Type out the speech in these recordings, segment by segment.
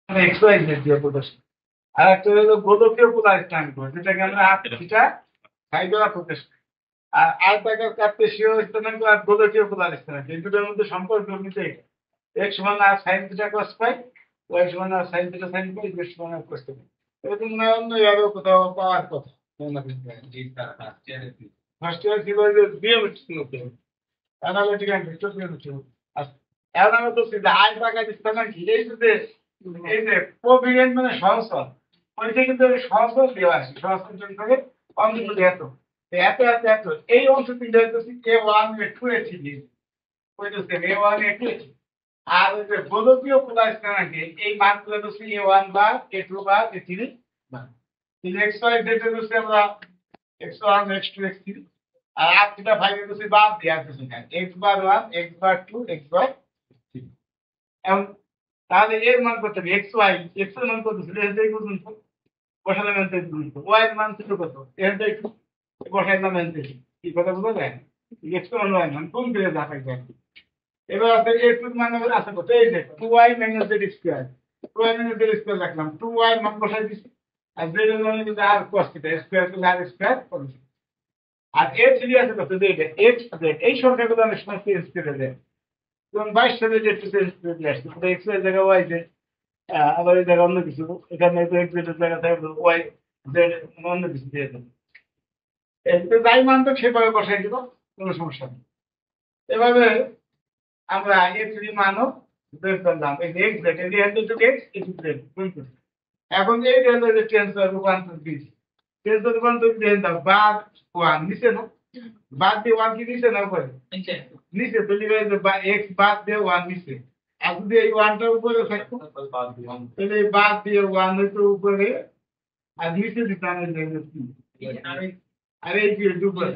X Y Z দিয়ে প্রদর্শন। আর একটা হলো গোলকীয় পোলার স্ট্যান্ড, যেটাকে আমরা থিটা ফাই দ্বারা প্রকাশ করি। আর আয়তাকার কার্তেশীয় স্থানাঙ্ক আর গোলকীয় পোলার স্থানাঙ্ক, এই দুটোর মধ্যে সম্পর্ক কিন্তু এটা। এক্স সমান r sine theta cos phi, y সমান r sine theta sine phi, z সমান আর কস থিটা। এরকম না অন্য এভাবে কোথাও পাওয়ার কথা। ফার্স্ট ইয়ার ছিল যে বিয়োমেট্রিক অ্যানালিটিক অ্যান্ড ভেক্টর বিয়োমেট্রি। আচ্ছা, এখন আমরা তো আয়তাকার স্থানাঙ্ক এই যে কোভিডেন্ট মানে সহসরল, ওইটা কিন্তু সহসরল দেওয়া আছে, সহসরল জন্য অঙ্কগুলো এত এত এত এত এই অংশ তিনটা হচ্ছে A1 A2 A3 হইতেছে A1 A2 A3। আর ওই যে গোলকীয় পোলার স্থানাঙ্কে এই মানগুলো হচ্ছে A1 বার A2 বার A3 বার। এই x y z এর হচ্ছে আমরা x1 x2 x3, আর r থিটা ফাই এর হচ্ছে বাদ দেয়া আছে না, x বার 1 x বার 2 x বার 3। এখন তাহলে এর মান কত হবে? এক্স ওয়াই, এক্স এর মান কত ছিল এই পর্যন্ত বসালাম, এনতে পর্যন্ত ওয়াই এর মান ছিল কত এনতে বসাইলাম, এনতে কি কথা বুঝা যায়? এক্স এর মান ওয়াই মান কোন দিকে দেখাই যায়। এবার আছে এর টু মান হবে আছে কত, এই যে 2y - z square, 2y - z square রাখলাম, 2y মান বসাই দিছি, আর z এর মান কিন্তু r cos theta square to r square করব। আর এর থ্রি আছে কত, এইটা x z, এই সংখ্যাগুলো আমি সমস্ত চেঞ্জ করে দেব। যেমন 22 সালে যে চেঞ্জ করে দিয়ে আসছে, ওটা x এর জায়গায় y z, আবার এই জায়গায় অন্য কিছু, এখানে তো x জেড এর জায়গা থাকবে y জেড অন্য কিছু দিয়ে দেবো। এতে যাই মান তো সেভাবে বসাই দিব, কোনো সমস্যা নেই। এভাবে আমরা x3 মানও বের করলাম, এই যে x জেড এই handle to x into Z গুণ করছি। এখন এই যে হলো যে টেন্সর রূপান্তর দিয়েছি, টেন্সর রূপান্তর দিয়ে দাও বাদ 1 নিচে না, বাদ দিয়ে 1 কি নিচে না উপরে? নিচে তো লিখে যে x বাদ দিয়ে 1 নিচে। আর যদি এই 1টা উপরে থাকতো তাহলে এই বাদ দিয়ে 1 হইতো উপরে, আর নিচে দিতাম এই যে 2, আর এই যে উপরে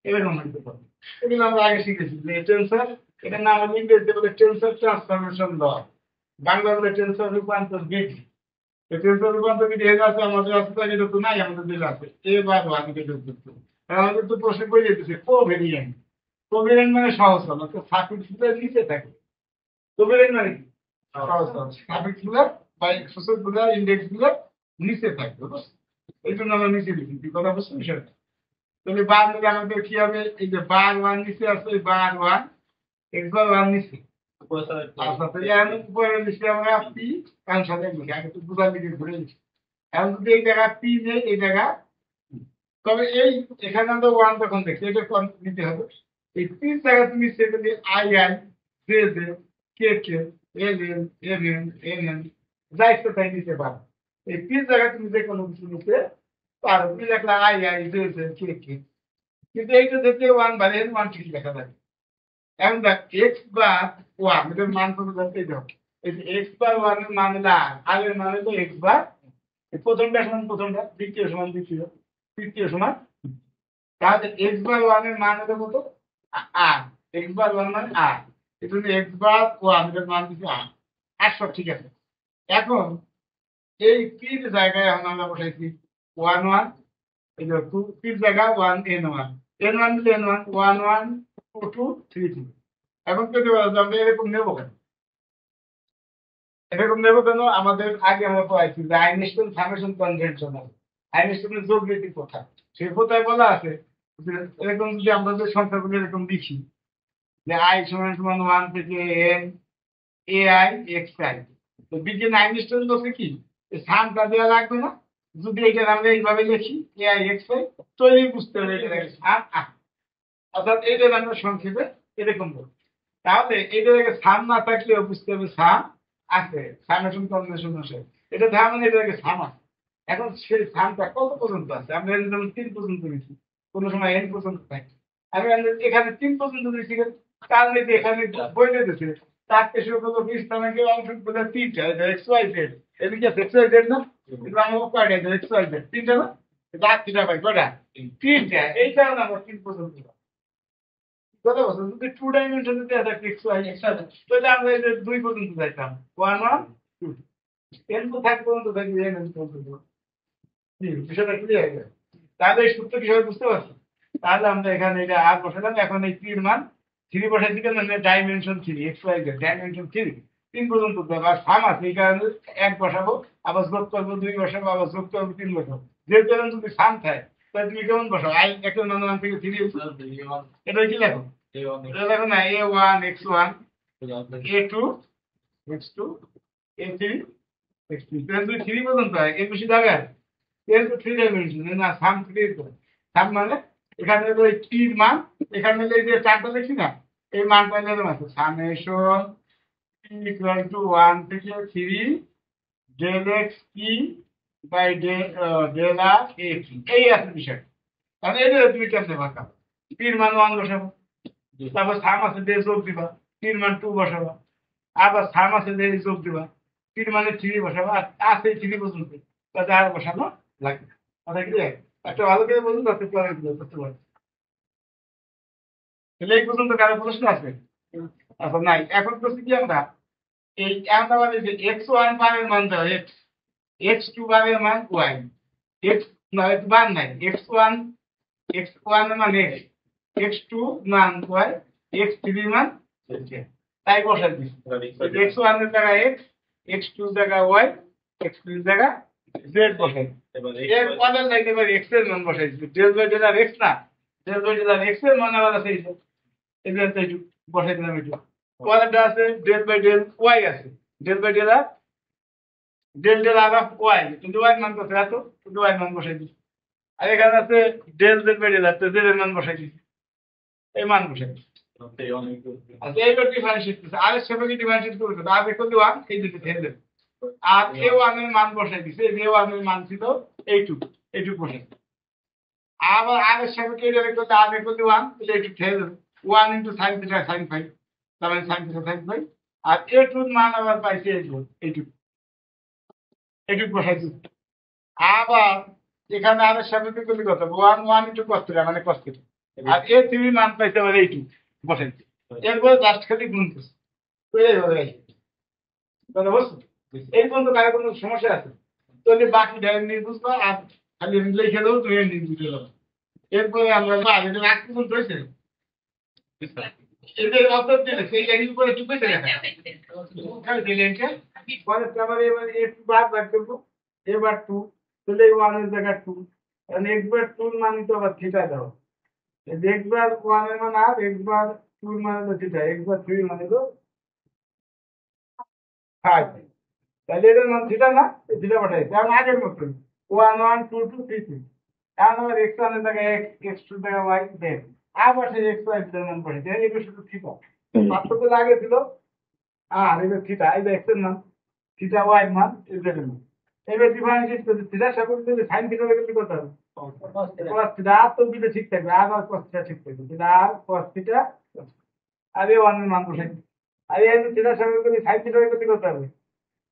এরকম হইতে পারে। এগুলো আমরা আগে শিখেছি যে টেন্সর, এটার নাম হলো ইংরেজিতে বলে টেন্সর ট্রান্সফরমেশন ল, বাংলা বলে টেন্সর রূপান্তর বিধি। এই টেন্সর রূপান্তর বিধি এর আছে আমাদের আছে, তো এটা তো নাই আমাদের দিলে আছে এবার আমি যেটা করতে। আমাদের তো প্রশ্ন করে দিতেছে কোভেরিয়েন্ট, কোভেরিয়েন্ট মানে সহসরল, তো সাফিক্স গুলো নিচে থাকে। কোভেরিয়েন্ট মানে কি? সহসরল, সাফিক্স গুলো বা সূচক গুলো ইনডেক্স গুলো নিচে থাকবে, এই জন্য আমরা নিচে লিখি। কি কথা বুঝছেন বিষয়টা? তাহলে বার নিলে আমাদের কি হবে, এই যে বার 1 নিচে আছে, ওই বার 1 x বার 1 নিচে। আচ্ছা, তাহলে আমি উপরে লিখি আমরা পি, কারণ সাথে লিখি আগে তো বুঝার লিখে ঘুরে লিখি। এখন যদি এই জায়গা পি নেই, এই জায়গা, তবে এই এখানে আমরা 1 তখন দেখি, এটা কোন নিতে হবে। এই তিন জায়গা তুমি সেখানে I I J J K K L L M M N N যা ইচ্ছা তাই নিতে পারো। এই তিন জায়গা তুমি যে কোনো কিছু নিতে পারো, তুমি লেখলা i I J J K k, কিন্তু এইটা দেখতে 1 বারে 1 ঠিক লেখা থাকে। এখন দেখ এক্স বার 1 এর মান কত জানতে দাও, এই যে এক্স বার 1 এর মান হলো আর এর মান হলো এক্স বার, এই প্রথমটা সমান প্রথমটা, দ্বিতীয় সমান দ্বিতীয়, তৃতীয় সমান। তাহলে এক্স বার 1 এর মান হলো কত, আর এক্স বার 1 মানে আর, এই জন্য এক্স বার 1 এর মান দিচ্ছি আর, আর সব ঠিক আছে। এখন এই পির জায়গায় এখন আমরা বসাইছি 1 1, এই যে 2 পির জায়গায় 1 n1, n1 দিলে n1 1 1 2 2 3 3। এখন পেতে পারো যে আমরা এরকম নেবো কেন, এরকম নেবো কেন? আমাদের আগে আমরা পড়াইছি যে আইনস্টাইন সামেশন কনভেনশন আছে, আইনস্টাইনের যোগনীতি প্রথা, সেই প্রথায় বলা আছে যে এরকম যদি আমরা যে সংখ্যাগুলো এরকম লিখি যে আই সমান সমান 1 থেকে n A I x I, তো বিজ্ঞান আইনস্টাইন বলছে কি সামটা দেওয়া লাগবে না, যদি এটা আমরা এইভাবে লিখি এ আই এক্স আই, তৈরি বুঝতে হবে এটা সাম আ, অর্থাৎ এইটা আমরা সংক্ষেপে এরকম বলবো। তাহলে এইটা থেকে সাম না থাকলেও বুঝতে হবে সাম আছে, সামেশন কম্বিনেশন আছে, এটা ধারণা মানে এটা থেকে সাম আছে। এখন সেই সামটা কত পর্যন্ত আছে, আমরা যেমন 3 পর্যন্ত নিচ্ছি, কোনো সময় n পর্যন্ত থাকে। আমি এখানে 3 পর্যন্ত নিচ্ছি, কারণ এই যে এখানে বইলে দিয়েছে চারটে শুরু করবো ইসলামের অংশগুলো তিনটা, এক্স ওয়াই জেড, এদিকে এক্স ওয়াই জেড না, আমার কয়টা এক্স ওয়াই জেড তিনটা না, রাত তিনটা ভাই কয়টা, তিনটা, এই কারণে আমরা 3 পর্যন্ত কথা বলছো। যদি 2 ডাইমেনশন দেওয়া থাকে এক্স ওয়াই একসাথে, তাহলে আমরা এই যে 2 পর্যন্ত যাইতাম 1 1 2, n তো থাক পর্যন্ত থাকি n পর্যন্ত। বিষয়টা ক্লিয়ার হয়ে গেছে? তাহলে এই সূত্র কিভাবে বুঝতে পারছো? তাহলে আমরা এখানে এটা আর বসালাম, এখন এই 3 মান 3 বসাই দিকে মানে dimension 3 X Y Z dimension 3, 3 পর্যন্ত দেবো, আর সাম আছে এই কারণে 1 বসাবো, আবার যোগ করবো 2 বসাবো, আবার যোগ করবো 3 বসাবো। যেহেতু এরকম যদি সাম থাকে তাহলে তুমি কেমন বসাও? আই একটা মান থেকে 3, এটা কি লেখো? এটা লেখো না a1 x1 a2 x2 a3 x3, তাহলে তুমি 3 পর্যন্ত হয়, এর বেশি যাবে? এর তো 3 ডাইমেনশন না, সাম 3 তো। সাম মানে এখানে হলো এই টির মান, এখানে হলো এই যে চারটা দেখছি না, এই মানটা এরকম আছে, সামেশন ইকুয়াল টু 1 থেকে 3 del x e by del r এ কি, এই আছে বিষয়। তাহলে এটা তুমি কেমনে ভাঙা? টির মান 1 বসাবো, তারপর সাম আছে ডেল যোগ দিবা, টির মান 2 বসাবা, আবার সাম আছে ডেল যোগ দিবা, টির মানে 3 বসাবা, আর আছে 3 পর্যন্ত, তাতে আর বসানো লাগবে না। কথা কি একটা ভালো করে বলুন, তাতে পরে করতে পারবে। তাহলে এই পর্যন্ত কারো প্রশ্ন আছে? আচ্ছা নাই, এখন করছি কি আমরা, এই আমরা মানে যে x1 বারের মান দাও x, x2 বারের মান y, x না এটা বার নাই, x1 এর মান x, x2 মান y, x3 মান z, তাই বসাই দিছি। x1 এর জায়গায় x, x2 এর জায়গায় y, x3 এর জায়গায় z বসাই। এর পরের লাইনে এবার x এর মান বসাই দিছি, del by del R x না, del by del R x এর মান আবার আছে এটা একটু বসাই দিলাম একটু। পরেরটা আছে ডেল বাই ডেল ওয়াই আছে, del by del R R Y, কিন্তু ওয়াই মান কত এত, কিন্তু ওয়াই মান বসাই দিচ্ছি। আর এখানে আছে del Z by del R Z এর মান বসাই দিচ্ছি, এই মান বসাই দিচ্ছি। আচ্ছা এইবার ডিফারেন্সিয়েট করতে আর এর সাথে ডিফারেন্সিয়েট করতে আর দেখো যে 1 এই দিকে ঠেলে দেব, আর a1 এর মান বসাই দিছি, এই a1 এর মান ছিল এইটুকু বসাই। আবার আর এর সাথে কি ডিরেক্ট করতে আর দেখো যে 1 তাহলে এইটুকু ঠেলে দেব, 1 into sin theta sin phi, তার মানে sin থিটা sin ফাই, আর a2 এর মান আবার পাইছি এইটুকু বসাই দিছি। আবার এখানে আর এর সাথে কি করতে কত 1 ইনটু cos থিটা মানে cos থিটা, আর a3 এর মান পাইছে আবার এইটুকু বসাই দিছি। এরপর জাস্ট খালি গুণ করছি, এই হয়ে গেছে। তাহলে বুঝছো এই পর্যন্ত কারো কোনো সমস্যা আছে? তাহলে বাকি ডাইরেক্ট নিয়ে বুঝবা, আর খালি লিখে দেবো, তুমি নিয়ে বুঝে যাবে। এরপরে আমরা এটা রাখ পর্যন্ত হয়েছে, এদের অন্তর দিলে সেই লাইনের উপরে একটু বেঁচে গেছে, ওখানে দিলেন কে পরে আবার এবার একটু বার করবো, এবার 2, তাহলে এই 1 এর জায়গা 2, মানে একবার 2 এর মান তো আবার থিটা দাও, একবার 1 এর মান আর একবার 2 এর মান হলো থিটা, একবার 3 এর মান হলো 5, তাহলে এটার মান থিটা না, থিটা পাঠাই কারণ আগের মতো 1 1 2 2 3 3, এখন আবার x1 এর জায়গায় x, x2 এর জায়গায় y দেন, আবার সেই x y এর মান পাঠাই, তাহলে এটা শুধু থিটা পার্থক্য আগে ছিল, আর এটা থিটা, এটা x এর মান, থিটা y এর মান z এর মান। এবার ডিফারেন্সিয়েট করতে থিটা সাপোর্ট দিলে sin থিটা কে কি করতে হবে? cos থিটা, আর তো দুটো ঠিক থাকবে, আর cos থিটা ঠিক থাকবে, থিটা আর cos থিটা, আর এই 1 এর মান বসাই, আর এই থিটা সাপোর্ট দিলে sin থিটা কে কি করতে হবে?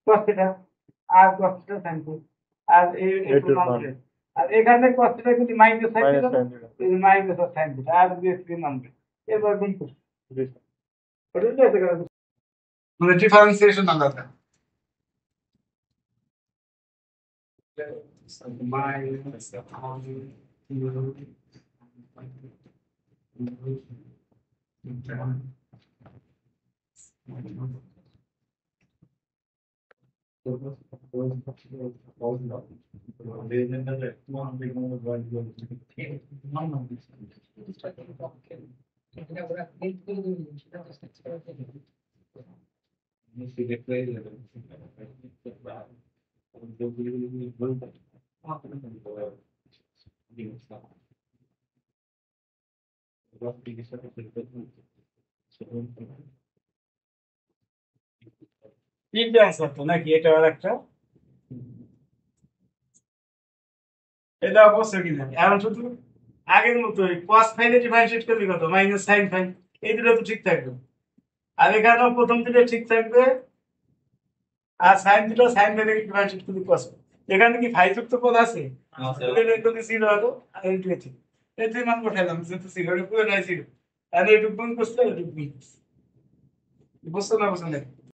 cos থিটা, আর cos থিটা sin থিটা, আর এই একটু মান বসাই। আর এখানে cos থিটা কিন্তু মাইনাস sin থিটা, এই মাইনাস sin থিটা, আর দিয়ে 3 মান দেব, এবার গুণ করব, ওটা কি আছে কারণ মানে ডিফারেন্সিয়েশন আলাদা। তিনটে অ্যান্সার তো নাকি, এটা আর একটা, এটা অবশ্যই কিনা এখন শুধু আগের মতোই cos ফাইনে ডিফারেন্সিয়েট করলে কত মাইনাস sin ফাইন, এই দুটো তো ঠিক থাকবে, আর এখানেও প্রথম দুটো ঠিক থাকবে, আর sin দুটো sin ফাইনে ডিফারেন্সিয়েট করলে cos, এখানে কি ফাই যুক্ত পদ আছে? তাহলে এখানে 0 হলো, আর এই দুটো ঠিক, এই দুই মান বসাইলাম, যেহেতু 0 এটা পুরো নাই 0, আর এইটুকু গুণ করতে এইটুকু গুণ করতে, বুঝছো না বুঝছো না?